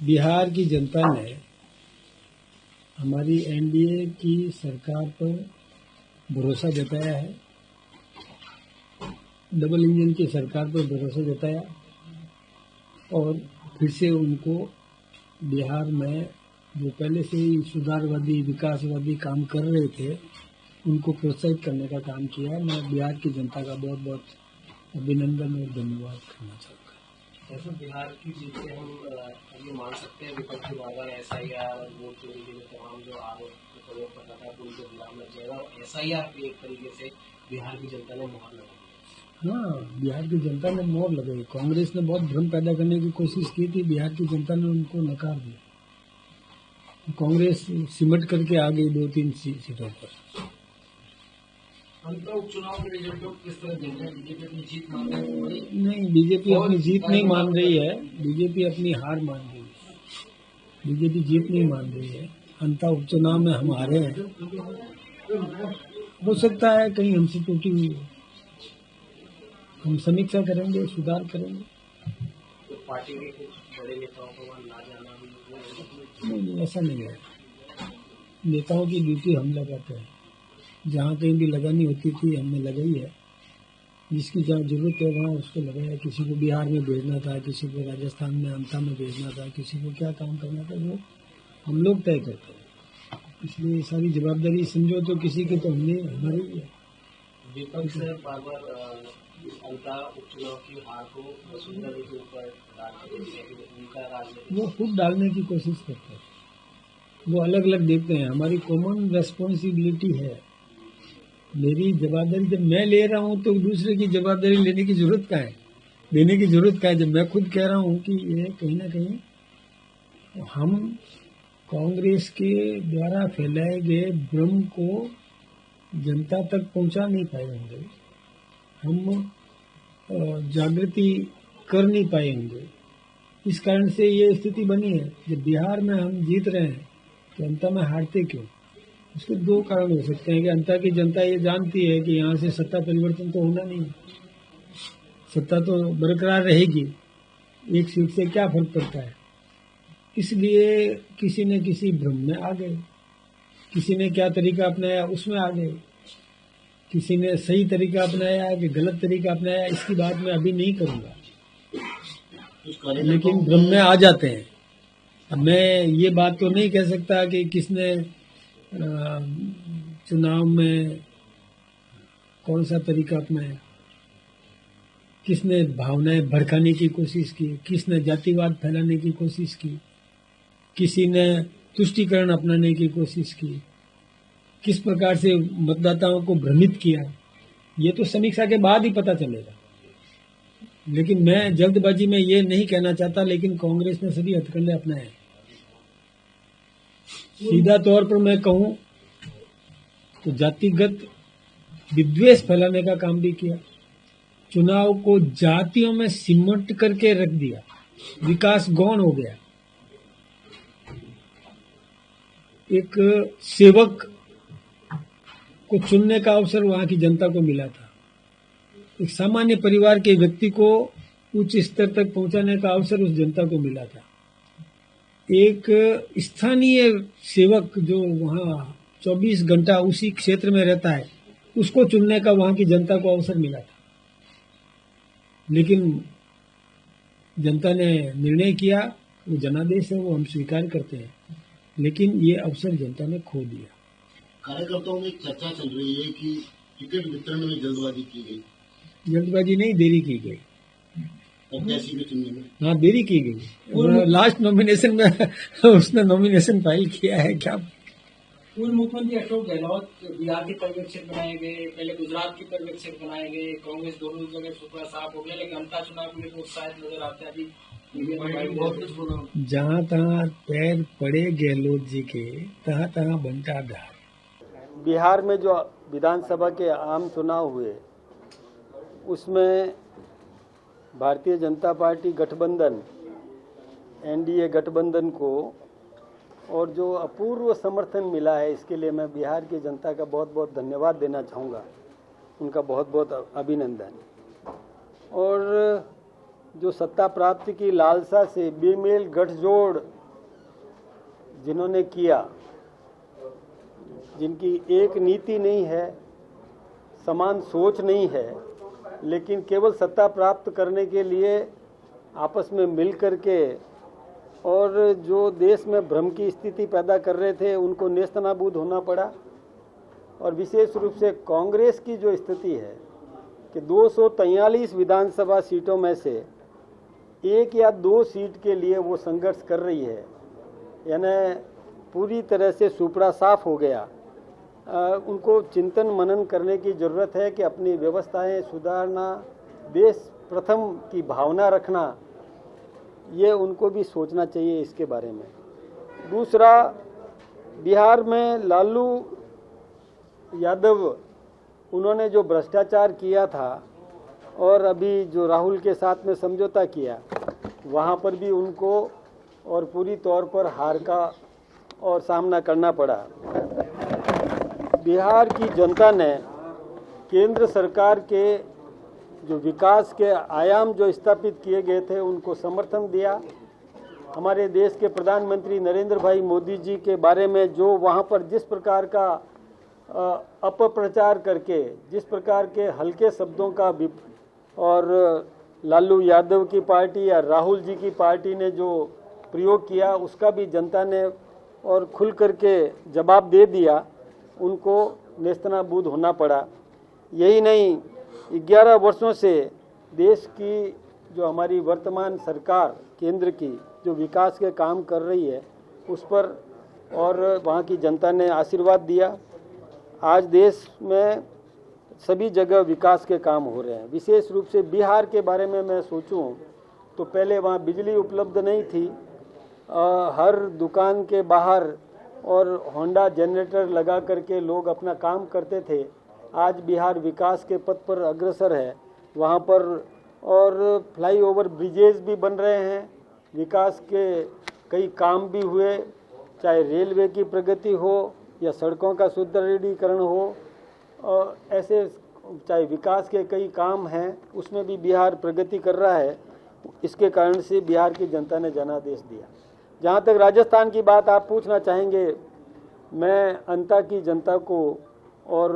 बिहार की जनता ने हमारी एनडीए की सरकार पर भरोसा जताया है, डबल इंजन की सरकार पर भरोसा जताया और फिर से उनको बिहार में जो पहले से ही सुधारवादी विकासवादी काम कर रहे थे उनको प्रोत्साहित करने का काम किया। मैं बिहार की जनता का बहुत बहुत अभिनंदन और धन्यवाद करना चाहूँगा। जैसे बिहार की जीत से हम ये मान सकते हैं विपक्षी बार SIR और वोट चोरी के तमाम जो आरोप प्रयोग करता था उनको गुलाम लग जाएगा और SIR एक तरीके से बिहार की जनता ने मोहर लगाई। हाँ, बिहार की जनता ने मोहर लगाई। कांग्रेस ने बहुत भ्रम पैदा करने की कोशिश की थी, बिहार की जनता ने उनको नकार दिया। कांग्रेस सिमट करके आ गई 2-3 सीटों पर। उपचुनाव के रिजल्ट को किस तरह देख रहे हैं? बीजेपी अपनी जीत मान रही है? नहीं, बीजेपी अपनी जीत नहीं मान रही है, बीजेपी अपनी हार मान रही है। बीजेपी जीत नहीं मान रही है। अंतः उपचुनाव में हम हारे हैं। हो सकता है कहीं हमसे टूटी हुई है, हम समीक्षा करेंगे, सुधार करेंगे। तो पार्टी के कुछ बड़े नेताओं को वहाँ ना जाना भी नहीं, ऐसा नहीं है। नेताओं की ड्यूटी हम लगाते हैं, जहाँ कहीं भी लगानी होती थी हमने लगाई है। जिसकी जहाँ जरूरत है वहाँ उसको लगाया। किसी को बिहार में भेजना था, किसी को राजस्थान में अमता में भेजना था, किसी को क्या काम करना था, वो हम लोग तय करते हैं। इसलिए सारी जवाबदारी समझो तो किसी की तो हमने हमारी है। विपक्ष बार बार अमता उपचुनाव की हार को वसुंधरा जी के ऊपर डालते हैं कि उनका राजनीति वो खुद डालने की कोशिश करते हैं। वो अलग अलग देखते हैं। हमारी कॉमन रेस्पॉन्सिबिलिटी है। मेरी जवाबदारी जब मैं ले रहा हूँ तो दूसरे की जवाबदारी लेने की जरूरत क्या है, देने की जरूरत क्या है। जब मैं खुद कह रहा हूँ कि ये कहीं ना कहीं हम कांग्रेस के द्वारा फैलाए गए भ्रम को जनता तक पहुंचा नहीं पाए होंगे, हम जागृति कर नहीं पाए होंगे, इस कारण से ये स्थिति बनी है। जब बिहार में हम जीत रहे हैं तो अंत में हारते क्यों? उसके दो कारण हो सकते हैं कि अंतर की जनता ये जानती है कि यहाँ से सत्ता परिवर्तन तो होना नहीं है, सत्ता तो बरकरार रहेगी, एक सीट से क्या फर्क पड़ता है। इसलिए किसी न किसी भ्रम में आ गए, किसी ने क्या तरीका अपनाया उसमें आ गए, किसी ने सही तरीका अपनाया कि गलत तरीका अपनाया, इसकी बात मैं अभी नहीं करूँगा, लेकिन भ्रम में आ जाते हैं। अब मैं ये बात तो नहीं कह सकता कि किसने चुनाव में कौन सा तरीका अपनाया, किसने भावनाएं भड़काने की कोशिश की, किसने जातिवाद फैलाने की कोशिश की, किसी ने तुष्टीकरण अपनाने की कोशिश की, किस प्रकार से मतदाताओं को भ्रमित किया, ये तो समीक्षा के बाद ही पता चलेगा। लेकिन मैं जल्दबाजी में ये नहीं कहना चाहता, लेकिन कांग्रेस ने सभी हथकंडे अपनाए। सीधा तौर पर मैं कहूं तो जातिगत विद्वेष फैलाने का काम भी किया, चुनाव को जातियों में सिमट करके रख दिया, विकास गौण हो गया। एक सेवक को चुनने का अवसर वहां की जनता को मिला था, एक सामान्य परिवार के व्यक्ति को उच्च स्तर तक पहुंचाने का अवसर उस जनता को मिला था। एक स्थानीय सेवक जो वहां 24 घंटा उसी क्षेत्र में रहता है उसको चुनने का वहां की जनता को अवसर मिला था। लेकिन जनता ने निर्णय किया, वो जनादेश है, वो हम स्वीकार करते हैं, लेकिन ये अवसर जनता ने खो दिया। कार्यकर्ताओं में चर्चा चल रही है कि टिकट वितरण में जल्दबाजी की गई। जल्दबाजी नहीं, देरी की गई। प्रत्याशी के चुनने में हाँ, देरी की गई। लास्ट नॉमिनेशन में उसने नॉमिनेशन फाइल किया है क्या? पूर्व मुख्यमंत्री अशोक गहलोत बिहार के पर्यवेक्षक बनाए गए, पहले गुजरात के पर्यवेक्षक बनाए गए, कांग्रेस दोनों जगह सुपड़ा साफ हो गया, लेकिन अंता चुनाव के लिए उत्साहित नजर आता है। अभी जहाँ तहाँ पैर पड़े गहलोत जी के, तहाँ तहाँ बनता धार। बिहार में जो विधानसभा के आम चुनाव हुए उसमें भारतीय जनता पार्टी गठबंधन, एनडीए गठबंधन को और जो अपूर्व समर्थन मिला है, इसके लिए मैं बिहार की जनता का बहुत बहुत धन्यवाद देना चाहूँगा, उनका बहुत बहुत अभिनंदन। और जो सत्ता प्राप्ति की लालसा से बेमेल गठजोड़ जिन्होंने किया, जिनकी एक नीति नहीं है, समान सोच नहीं है, लेकिन केवल सत्ता प्राप्त करने के लिए आपस में मिल कर के और जो देश में भ्रम की स्थिति पैदा कर रहे थे उनको नेस्तनाबूद होना पड़ा। और विशेष रूप से कांग्रेस की जो स्थिति है कि 243 विधानसभा सीटों में से 1 या 2 सीट के लिए वो संघर्ष कर रही है, यानी पूरी तरह से सुपड़ा साफ हो गया। उनको चिंतन मनन करने की ज़रूरत है कि अपनी व्यवस्थाएं सुधारना, देश प्रथम की भावना रखना, ये उनको भी सोचना चाहिए इसके बारे में। दूसरा, बिहार में लालू यादव उन्होंने जो भ्रष्टाचार किया था और अभी जो राहुल के साथ में समझौता किया, वहाँ पर भी उनको और पूरी तौर पर हार का और सामना करना पड़ा। बिहार की जनता ने केंद्र सरकार के जो विकास के आयाम जो स्थापित किए गए थे उनको समर्थन दिया। हमारे देश के प्रधानमंत्री नरेंद्र भाई मोदी जी के बारे में जो वहाँ पर जिस प्रकार का अपप्रचार करके, जिस प्रकार के हल्के शब्दों का और लालू यादव की पार्टी या राहुल जी की पार्टी ने जो प्रयोग किया, उसका भी जनता ने और खुल करके जवाब दे दिया। उनको नेस्तनाबूद होना पड़ा। यही नहीं, 11 वर्षों से देश की जो हमारी वर्तमान सरकार केंद्र की जो विकास के काम कर रही है उस पर और वहाँ की जनता ने आशीर्वाद दिया। आज देश में सभी जगह विकास के काम हो रहे हैं। विशेष रूप से बिहार के बारे में मैं सोचूं तो पहले वहाँ बिजली उपलब्ध नहीं थी, हर दुकान के बाहर और होंडा जनरेटर लगा करके लोग अपना काम करते थे। आज बिहार विकास के पथ पर अग्रसर है, वहाँ पर और फ्लाईओवर ब्रिजेज भी बन रहे हैं, विकास के कई काम भी हुए, चाहे रेलवे की प्रगति हो या सड़कों का सुदृढ़ीकरण हो, और ऐसे चाहे विकास के कई काम हैं, उसमें भी बिहार प्रगति कर रहा है। इसके कारण से बिहार की जनता ने जनादेश दिया। जहाँ तक राजस्थान की बात आप पूछना चाहेंगे, मैं अंता की जनता को और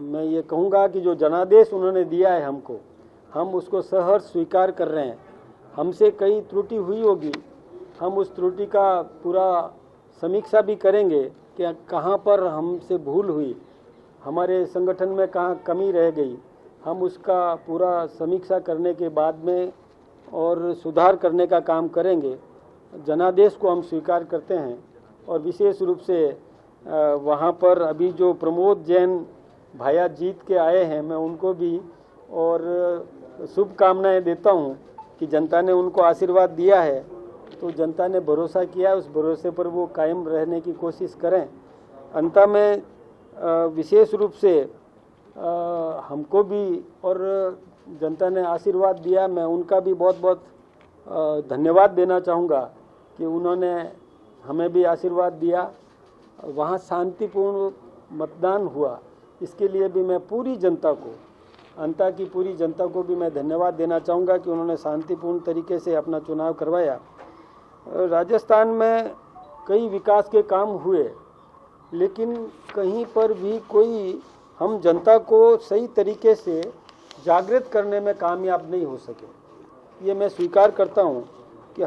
मैं ये कहूँगा कि जो जनादेश उन्होंने दिया है हमको, हम उसको सहर्ष स्वीकार कर रहे हैं। हमसे कई त्रुटि हुई होगी, हम उस त्रुटि का पूरा समीक्षा भी करेंगे कि कहाँ पर हमसे भूल हुई, हमारे संगठन में कहाँ कमी रह गई, हम उसका पूरा समीक्षा करने के बाद में और सुधार करने का काम करेंगे। जनादेश को हम स्वीकार करते हैं। और विशेष रूप से वहाँ पर अभी जो प्रमोद जैन भाया जीत के आए हैं, मैं उनको भी और शुभकामनाएं देता हूँ कि जनता ने उनको आशीर्वाद दिया है, तो जनता ने भरोसा किया, उस भरोसे पर वो कायम रहने की कोशिश करें। अंत में विशेष रूप से हमको भी और जनता ने आशीर्वाद दिया, मैं उनका भी बहुत बहुत धन्यवाद देना चाहूँगा कि उन्होंने हमें भी आशीर्वाद दिया। वहाँ शांतिपूर्ण मतदान हुआ, इसके लिए भी मैं पूरी जनता को, अंता की पूरी जनता को भी मैं धन्यवाद देना चाहूँगा कि उन्होंने शांतिपूर्ण तरीके से अपना चुनाव करवाया। राजस्थान में कई विकास के काम हुए, लेकिन कहीं पर भी कोई हम जनता को सही तरीके से जागृत करने में कामयाब नहीं हो सके। ये मैं स्वीकार करता हूँ कि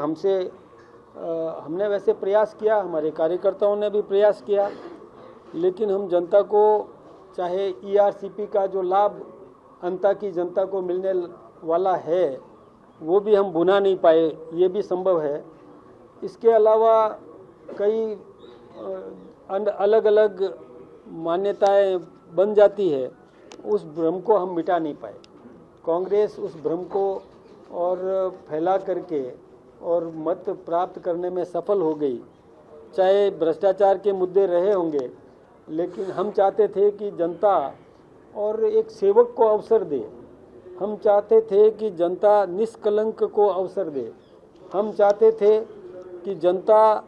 हमने वैसे प्रयास किया, हमारे कार्यकर्ताओं ने भी प्रयास किया, लेकिन हम जनता को चाहे ERCP का जो लाभ अंता की जनता को मिलने वाला है वो भी हम भुना नहीं पाए, ये भी संभव है। इसके अलावा कई अलग अलग मान्यताएं बन जाती है, उस भ्रम को हम मिटा नहीं पाए। कांग्रेस उस भ्रम को और फैला करके और मत प्राप्त करने में सफल हो गई। चाहे भ्रष्टाचार के मुद्दे रहे होंगे, लेकिन हम चाहते थे कि जनता और एक सेवक को अवसर दे, हम चाहते थे कि जनता निष्कलंक को अवसर दे, हम चाहते थे कि जनता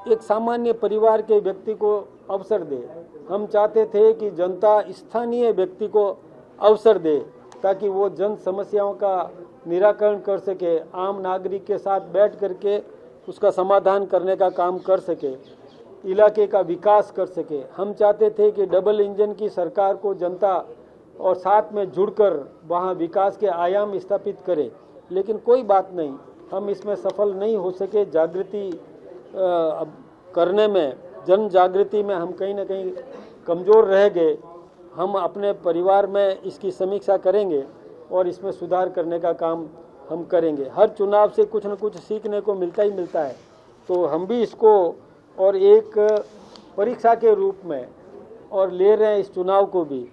एक सामान्य परिवार के व्यक्ति को अवसर दे, हम चाहते थे कि जनता स्थानीय व्यक्ति को अवसर दे। ताकि वो जन समस्याओं का निराकरण कर सके, आम नागरिक के साथ बैठ करके उसका समाधान करने का काम कर सके, इलाके का विकास कर सके। हम चाहते थे कि डबल इंजन की सरकार को जनता और साथ में जुड़कर वहाँ विकास के आयाम स्थापित करे, लेकिन कोई बात नहीं, हम इसमें सफल नहीं हो सके। जागृति करने में, जन जागृति में हम कहीं ना कहीं कमज़ोर रह गए। हम अपने परिवार में इसकी समीक्षा करेंगे और इसमें सुधार करने का काम हम करेंगे। हर चुनाव से कुछ न कुछ सीखने को मिलता ही मिलता है, तो हम भी इसको और एक परीक्षा के रूप में और ले रहे हैं इस चुनाव को भी,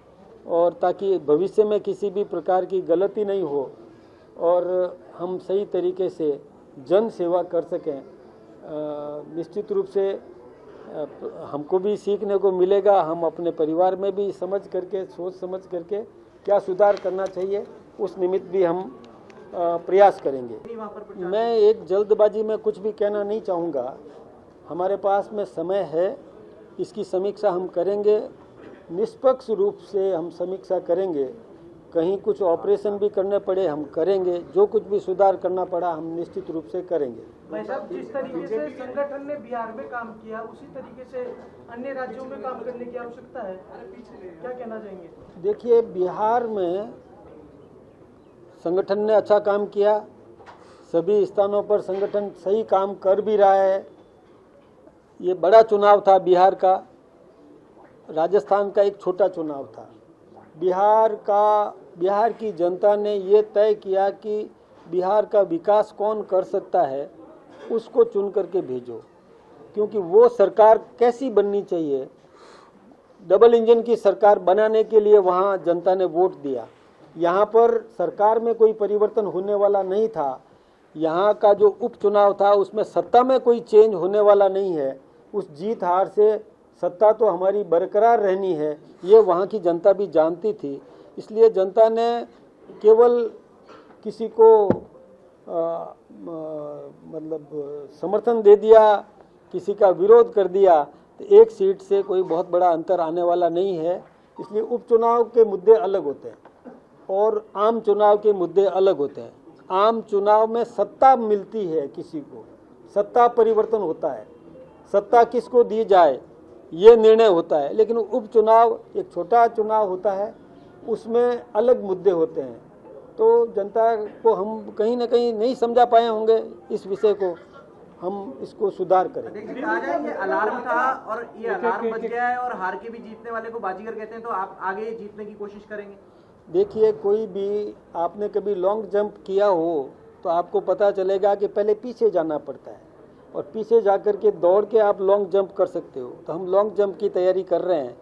और ताकि भविष्य में किसी भी प्रकार की गलती नहीं हो और हम सही तरीके से जन सेवा कर सकें। निश्चित रूप से हमको भी सीखने को मिलेगा। हम अपने परिवार में भी समझ करके, सोच समझ करके क्या सुधार करना चाहिए, उस निमित्त भी हम प्रयास करेंगे। मैं एक जल्दबाजी में कुछ भी कहना नहीं चाहूँगा। हमारे पास में समय है, इसकी समीक्षा हम करेंगे, निष्पक्ष रूप से हम समीक्षा करेंगे। कहीं कुछ ऑपरेशन भी करने पड़े हम करेंगे, जो कुछ भी सुधार करना पड़ा हम निश्चित रूप से करेंगे। भाई साहब, जिस तरीके से संगठन ने बिहार में काम किया, उसी तरीके से अन्य राज्यों में काम करने की आवश्यकता है, क्या कहना चाहेंगे? देखिए, बिहार में संगठन ने अच्छा काम किया, सभी स्थानों पर संगठन सही काम कर भी रहा है। ये बड़ा चुनाव था बिहार का, राजस्थान का एक छोटा चुनाव था। बिहार की जनता ने ये तय किया कि बिहार का विकास कौन कर सकता है, उसको चुन करके भेजो, क्योंकि वो सरकार कैसी बननी चाहिए, डबल इंजन की सरकार बनाने के लिए वहाँ जनता ने वोट दिया। यहाँ पर सरकार में कोई परिवर्तन होने वाला नहीं था। यहाँ का जो उपचुनाव था उसमें सत्ता में कोई चेंज होने वाला नहीं है। उस जीत हार से सत्ता तो हमारी बरकरार रहनी है, ये वहाँ की जनता भी जानती थी। इसलिए जनता ने केवल किसी को मतलब समर्थन दे दिया, किसी का विरोध कर दिया, तो एक सीट से कोई बहुत बड़ा अंतर आने वाला नहीं है। इसलिए उपचुनाव के मुद्दे अलग होते हैं और आम चुनाव के मुद्दे अलग होते हैं। आम चुनाव में सत्ता मिलती है, किसी को सत्ता परिवर्तन होता है, सत्ता किसको दी जाए ये निर्णय होता है। लेकिन उपचुनाव एक छोटा चुनाव होता है, उसमें अलग मुद्दे होते हैं। तो जनता को हम कहीं ना कहीं नहीं समझा पाए होंगे, इस विषय को हम इसको सुधार करें। देखिए, कहा जाए ये अलार्म था और ये अलार्म बज गया है और हार के भी जीतने वाले को बाजीगर कहते हैं, तो आप आगे जीतने की कोशिश करेंगे? देखिए, कोई भी आपने कभी लॉन्ग जंप किया हो तो आपको पता चलेगा कि पहले पीछे जाना पड़ता है और पीछे जाकर के दौड़ के आप लॉन्ग जंप कर सकते हो। तो हम लॉन्ग जंप की तैयारी कर रहे हैं,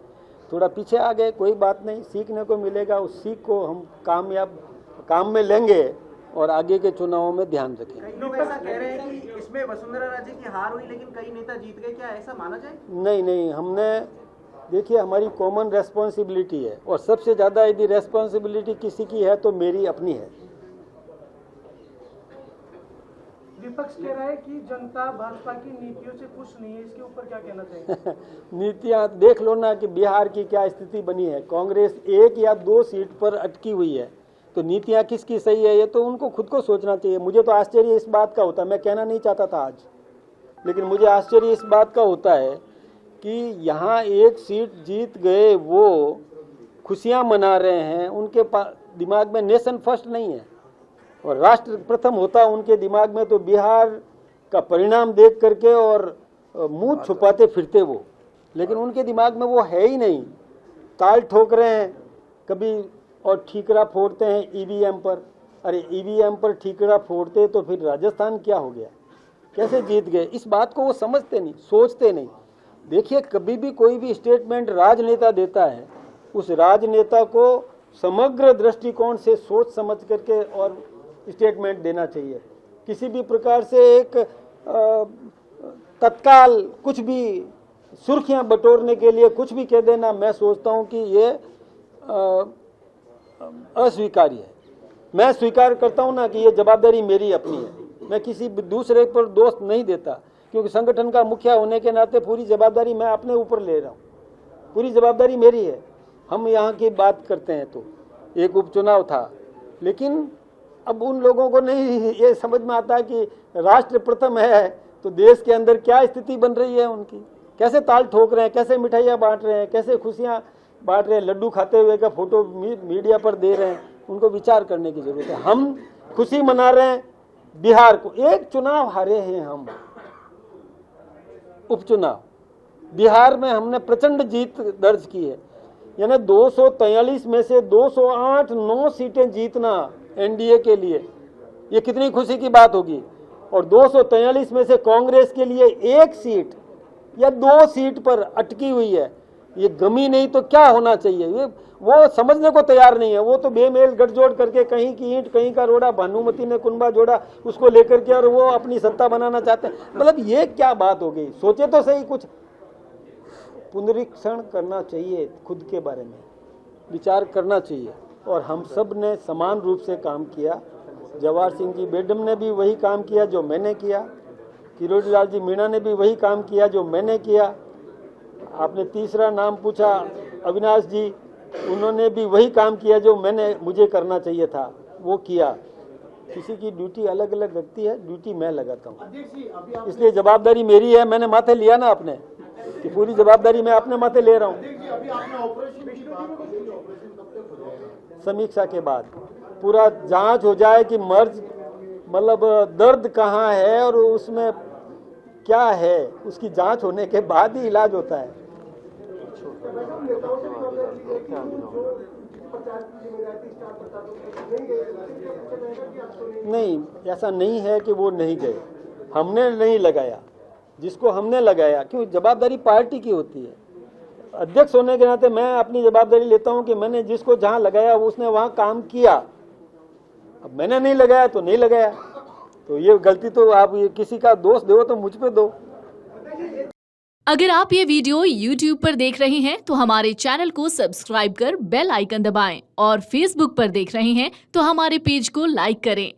थोड़ा पीछे आ गए, कोई बात नहीं, सीखने को मिलेगा। उस सीख को हम काम में लेंगे और आगे के चुनावों में ध्यान रखेंगे। कई लोग ऐसा कह रहे हैं कि इसमें वसुंधरा राजे की हार हुई लेकिन कई नेता जीत गए, क्या ऐसा माना जाए? नहीं, हमने देखिए, हमारी कॉमन रेस्पॉन्सिबिलिटी है और सबसे ज़्यादा यदि रेस्पॉन्सिबिलिटी किसी की है तो मेरी अपनी है। विपक्ष कह रहा है कि जनता भाजपा की नीतियों से खुश नहीं है, इसके ऊपर क्या कहना चाहिए? नीतियाँ देख लो ना कि बिहार की क्या स्थिति बनी है। कांग्रेस 1 या 2 सीट पर अटकी हुई है, तो नीतियाँ किसकी सही है ये तो उनको खुद को सोचना चाहिए। मुझे तो आश्चर्य इस बात का होता है, मैं कहना नहीं चाहता था आज, लेकिन मुझे आश्चर्य इस बात का होता है कि यहाँ 1 सीट जीत गए, वो खुशियाँ मना रहे हैं, उनके दिमाग में नेशन फर्स्ट नहीं है और राष्ट्र प्रथम होता उनके दिमाग में तो बिहार का परिणाम देख करके और मुंह छुपाते फिरते वो, लेकिन उनके दिमाग में वो है ही नहीं। ताल ठोक रहे हैं कभी और ठीकरा फोड़ते हैं ईवीएम पर। अरे ईवीएम पर ठीकरा फोड़ते तो फिर राजस्थान क्या हो गया, कैसे जीत गए, इस बात को वो समझते नहीं, सोचते नहीं। देखिए, कभी भी कोई भी स्टेटमेंट राजनेता देता है, उस राजनेता को समग्र दृष्टिकोण से सोच समझ करके और स्टेटमेंट देना चाहिए। किसी भी प्रकार से एक तत्काल कुछ भी सुर्खियां बटोरने के लिए कुछ भी कह देना, मैं सोचता हूं कि ये अस्वीकार्य है। मैं स्वीकार करता हूं ना कि ये जवाबदारी मेरी अपनी है, मैं किसी दूसरे पर दोष नहीं देता, क्योंकि संगठन का मुखिया होने के नाते पूरी जवाबदारी मैं अपने ऊपर ले रहा हूँ, पूरी जवाबदारी मेरी है। हम यहाँ की बात करते हैं तो एक उपचुनाव था, लेकिन अब उन लोगों को नहीं ये समझ में आता कि राष्ट्र प्रथम है तो देश के अंदर क्या स्थिति बन रही है उनकी, कैसे ताल ठोक रहे हैं, कैसे मिठाइयाँ बांट रहे हैं, कैसे खुशियाँ बांट रहे हैं, लड्डू खाते हुए का फोटो मीडिया पर दे रहे हैं। उनको विचार करने की जरूरत है। हम खुशी मना रहे हैं बिहार को, एक चुनाव हारे हैं हम, उपचुनाव बिहार में हमने प्रचंड जीत दर्ज की है, यानी 243 में से 208 9 सीटें जीतना एनडीए के लिए, ये कितनी खुशी की बात होगी। और 243 में से कांग्रेस के लिए 1 सीट या 2 सीट पर अटकी हुई है, ये गमी नहीं तो क्या होना चाहिए। ये वो समझने को तैयार नहीं है, वो तो बेमेल गठजोड़ करके कहीं की ईंट कहीं का रोड़ा, भानुमति ने कुंबा जोड़ा उसको लेकर के और वो अपनी सत्ता बनाना चाहते हैं। मतलब ये क्या बात हो गई, सोचे तो सही, कुछ पुनरीक्षण करना चाहिए, खुद के बारे में विचार करना चाहिए। और हम सब ने समान रूप से काम किया। जवाहर सिंह जी बेडम ने भी वही काम किया जो मैंने किया, किरोड़ी लाल जी मीणा ने भी वही काम किया जो मैंने किया। आपने तीसरा नाम पूछा अविनाश जी, उन्होंने भी वही काम किया जो मुझे करना चाहिए था, वो किया। किसी की ड्यूटी अलग अलग लगती है, ड्यूटी मैं लगाता हूँ, इसलिए जवाबदारी मेरी है। मैंने माथे लिया ना अपने, कि पूरी जवाबदारी मैं अपने माथे ले रहा हूँ। समीक्षा के बाद पूरा जांच हो जाए कि मर्ज मतलब दर्द कहाँ है और उसमें क्या है, उसकी जांच होने के बाद ही इलाज होता है। नहीं, ऐसा नहीं है कि वो नहीं गए, हमने नहीं लगाया। जिसको हमने लगाया, क्यों, जवाबदारी पार्टी की होती है। अध्यक्ष होने के नाते मैं अपनी जवाबदारी लेता हूं कि मैंने जिसको जहां लगाया उसने वहां काम किया। अब मैंने नहीं लगाया तो नहीं लगाया, तो ये गलती तो आप ये किसी का दोष दो तो मुझ पे दो। अगर आप ये वीडियो YouTube पर देख रहे हैं तो हमारे चैनल को सब्सक्राइब कर बेल आइकन दबाएं, और Facebook पर देख रहे हैं तो हमारे पेज को लाइक करें।